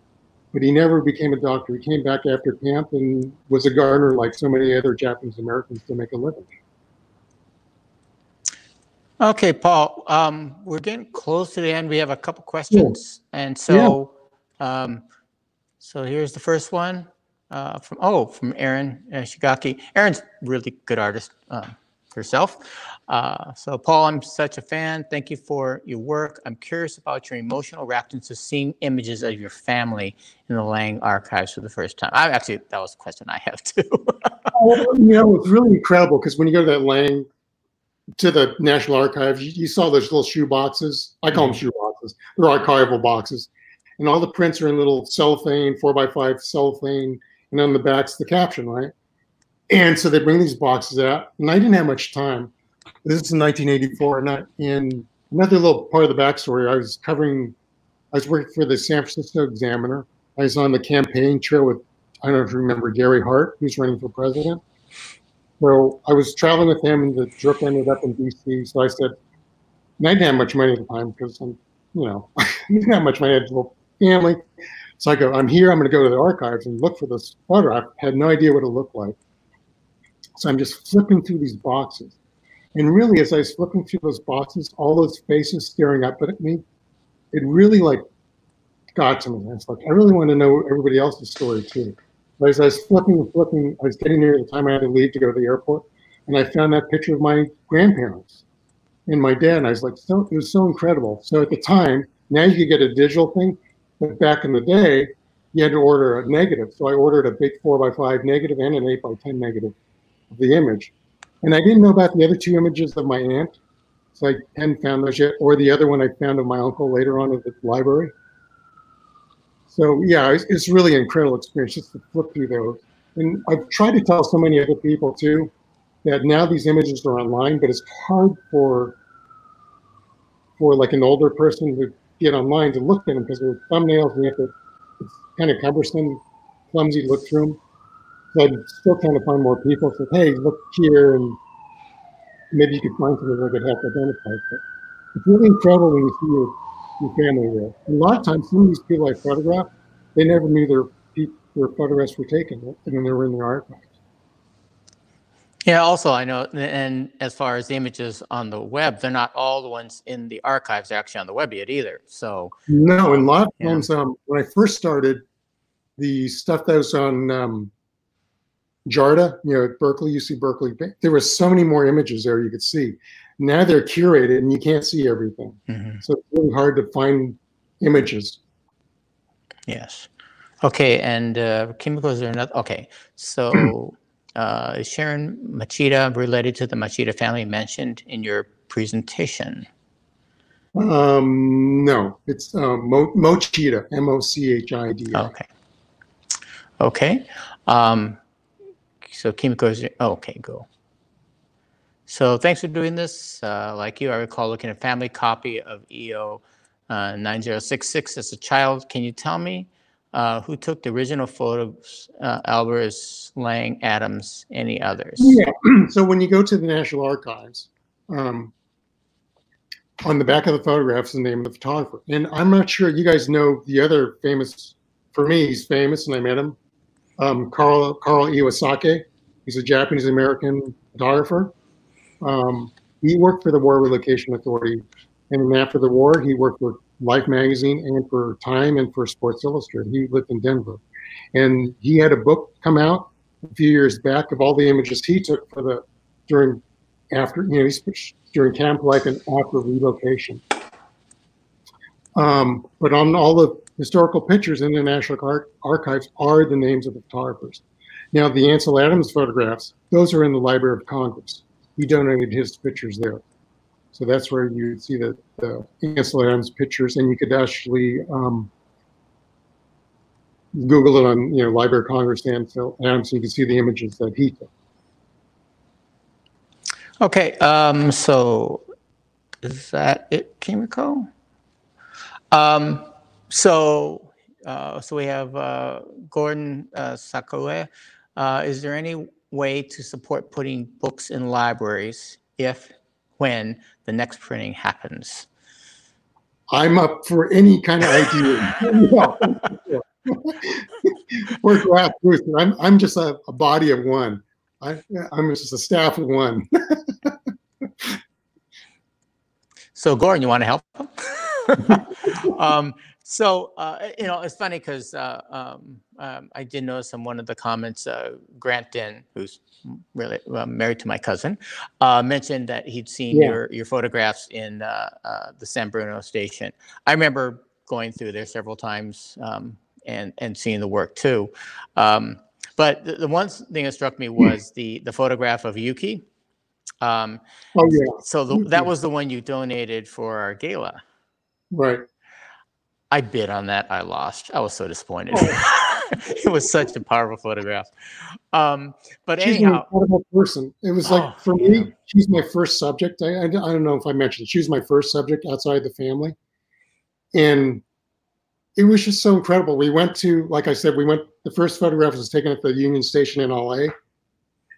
[SPEAKER 2] but he never became a doctor. He came back after camp and was a gardener like so many other Japanese Americans to make a living.
[SPEAKER 1] Okay, Paul, we're getting close to the end. We have a couple questions. Yeah. And so, so here's the first one from Erin Shigaki. Erin's really good artist herself. So Paul, I'm such a fan. Thank you for your work. I'm curious about your emotional reactions to seeing images of your family in the Lange archives for the first time. Actually, that was a question I have too.
[SPEAKER 2] It's really incredible because when you go to that Lange, to the National Archives, you saw those little shoe boxes. I call them shoe boxes. They're archival boxes. And all the prints are in little cellophane, 4x5 cellophane, and on the back's the caption, right? And so they bring these boxes out, and I didn't have much time. This is in 1984, and another little part of the backstory, I was working for the San Francisco Examiner. I was on the campaign trail with, I don't know if you remember, Gary Hart, who's running for president. So I was traveling with him, and the trip ended up in DC. So I said, and I didn't have much money at the time because I didn't have much money. I had a little family. So I go, I'm here. I'm going to go to the archives and look for this photograph. Had no idea what it looked like. So I'm just flipping through these boxes. And really, as I was flipping through those boxes, all those faces staring up at me, it really got to me. It's like, I really want to know everybody else's story too. But as I was flipping and flipping, I was getting near the time I had to leave to go to the airport, and I found that picture of my grandparents and my dad, and I was like, it was so incredible. So at the time, now you could get a digital thing, but back in the day, you had to order a negative. So I ordered a big 4x5 negative and an 8x10 negative of the image. And I didn't know about the other two images of my aunt, so I hadn't found those yet, or the other one I found of my uncle later on at the library. So yeah, it's really an incredible experience just to flip through those. And I've tried to tell so many other people too that now these images are online, but it's hard for like an older person to get online to look at them because they're thumbnails and it's kind of cumbersome, clumsy to look through them. So I'm still trying to find more people. So hey, look here, and maybe you could find something that could help identify it. But it's really incredible when you see your family there. And a lot of times, some of these people I photograph, they never knew where photographs were taken, and then they were in the archives.
[SPEAKER 1] Yeah, also I know, and as far as the images on the web, they're not all the ones in the archives are actually on the web yet either. So
[SPEAKER 2] no, and a lot of
[SPEAKER 1] yeah.
[SPEAKER 2] times when I first started, the stuff that was on JARDA, at Berkeley, UC Berkeley, there were so many more images there you could see. Now they're curated and you can't see everything.
[SPEAKER 1] Mm-hmm.
[SPEAKER 2] So it's really hard to find images.
[SPEAKER 1] Yes. Okay, and Kimiko, is there another? Okay, so is Sharon Machida related to the Machida family mentioned in your presentation?
[SPEAKER 2] No, it's Mochida, M-O-C-H-I-D-A.
[SPEAKER 1] Okay. Okay. So Kimiko is, okay, go. So thanks for doing this. Like you, I recall looking at a family copy of EO 9066 as a child. Can you tell me who took the original photos? Albers, Lange, Adams, any others?
[SPEAKER 2] Yeah. So when you go to the National Archives, on the back of the photograph is the name of the photographer. And I'm not sure you guys know the other famous, for me, he's famous and I met him, Carl Iwasaki. He's a Japanese-American photographer. He worked for the War Relocation Authority. And then after the war, he worked for Life magazine and for Time and for Sports Illustrated. He lived in Denver. And he had a book come out a few years back of all the images he took for during camp life and after relocation. But on all the historical pictures in the National Archives are the names of the photographers. Now, the Ansel Adams photographs, those are in the Library of Congress. He donated his pictures there. So that's where you see the Ansel Adams pictures, and you could actually Google it on Library of Congress Ansel Adams, so you can see the images that he took.
[SPEAKER 1] Okay, so is that it, Kimiko? So we have Gordon Sakue. Is there any way to support putting books in libraries when the next printing happens?
[SPEAKER 2] I'm up for any kind of idea. We're grassroots. I'm just a body of one. I'm just a staff of one.
[SPEAKER 1] So Gordon, you want to help him? It's funny because I did notice in one of the comments, Grant Din, who's really married to my cousin, mentioned that he'd seen your photographs in the San Bruno station. I remember going through there several times and seeing the work too. But the one thing that struck me was the photograph of Yuki. So that was the one you donated for our gala.
[SPEAKER 2] Right.
[SPEAKER 1] I bid on that. I lost. I was so disappointed. It was such a powerful photograph. But
[SPEAKER 2] she's
[SPEAKER 1] anyhow,
[SPEAKER 2] an incredible person. It was like, for me, she's my first subject. I don't know if I mentioned, she was my first subject outside the family. And it was just so incredible. We went to, like I said, the first photograph was taken at the Union Station in LA.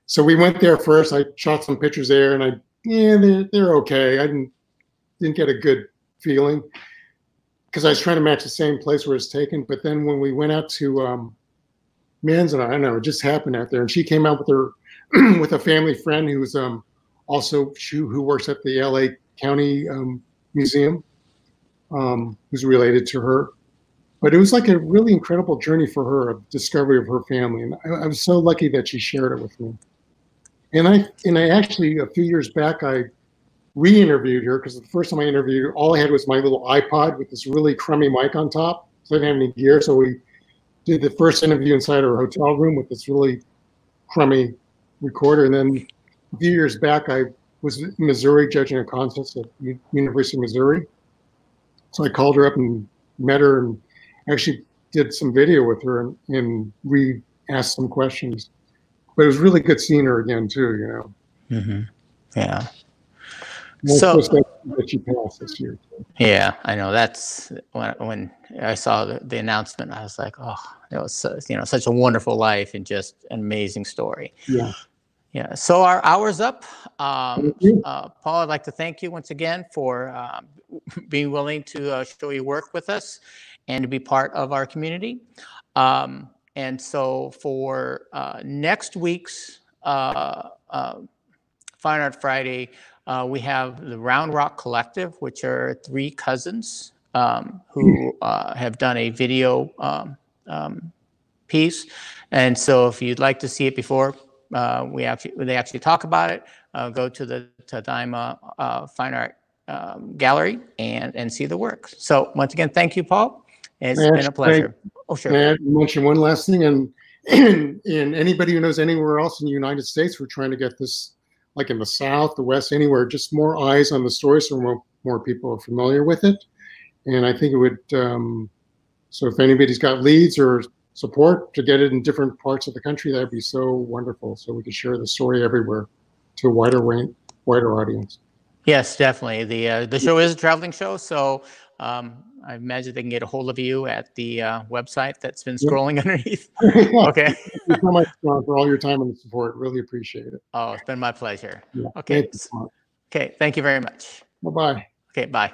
[SPEAKER 2] So we went there first. I shot some pictures there and they're okay. I didn't get a good feeling because I was trying to match the same place where it's taken. But then when we went out to Manzanar, I don't know, it just happened out there. And she came out with her, with a family friend who's who works at the LA County Museum, who's related to her. But it was like a really incredible journey for her of discovery of her family. And I was so lucky that she shared it with me. And I actually, a few years back, I re-interviewed her because the first time I interviewed her, all I had was my little iPod with this really crummy mic on top. So I didn't have any gear. So we did the first interview inside her hotel room with this really crummy recorder. And then a few years back, I was in Missouri judging a contest at University of Missouri. So I called her up and met her and actually did some video with her and we asked some questions. But it was really good seeing her again too,
[SPEAKER 1] Mm-hmm. Yeah.
[SPEAKER 2] So that she passed this year.
[SPEAKER 1] Yeah, I know. That's when I saw the announcement, I was like, oh, it was such a wonderful life and just an amazing story.
[SPEAKER 2] Yeah.
[SPEAKER 1] Yeah. So our hour's up. Paul, I'd like to thank you once again for being willing to show your work with us and to be part of our community. And so for next week's Fine Art Friday, we have the Round Rock Collective, which are 3 cousins who have done a video piece. And so if you'd like to see it before they actually talk about it, go to the Tadaima Fine Art Gallery and see the work. So once again, thank you, Paul. It's been a pleasure. Oh, sure.
[SPEAKER 2] May I mention one last thing? And anybody who knows anywhere else in the United States, we're trying to get this, like in the South, the West, anywhere, just more eyes on the story so more people are familiar with it. And I think it would, so if anybody's got leads or support to get it in different parts of the country, that'd be so wonderful. So we could share the story everywhere to a wider audience.
[SPEAKER 1] Yes, definitely. The show is a traveling show, so I imagine they can get a hold of you at the website that's been scrolling underneath. Okay.
[SPEAKER 2] Thank you so much, John, for all your time and support. Really appreciate it.
[SPEAKER 1] Oh, it's been my pleasure.
[SPEAKER 2] Yeah.
[SPEAKER 1] Okay.
[SPEAKER 2] Thank you.
[SPEAKER 1] Okay. Thank you very much.
[SPEAKER 2] Bye-bye.
[SPEAKER 1] Okay. Bye.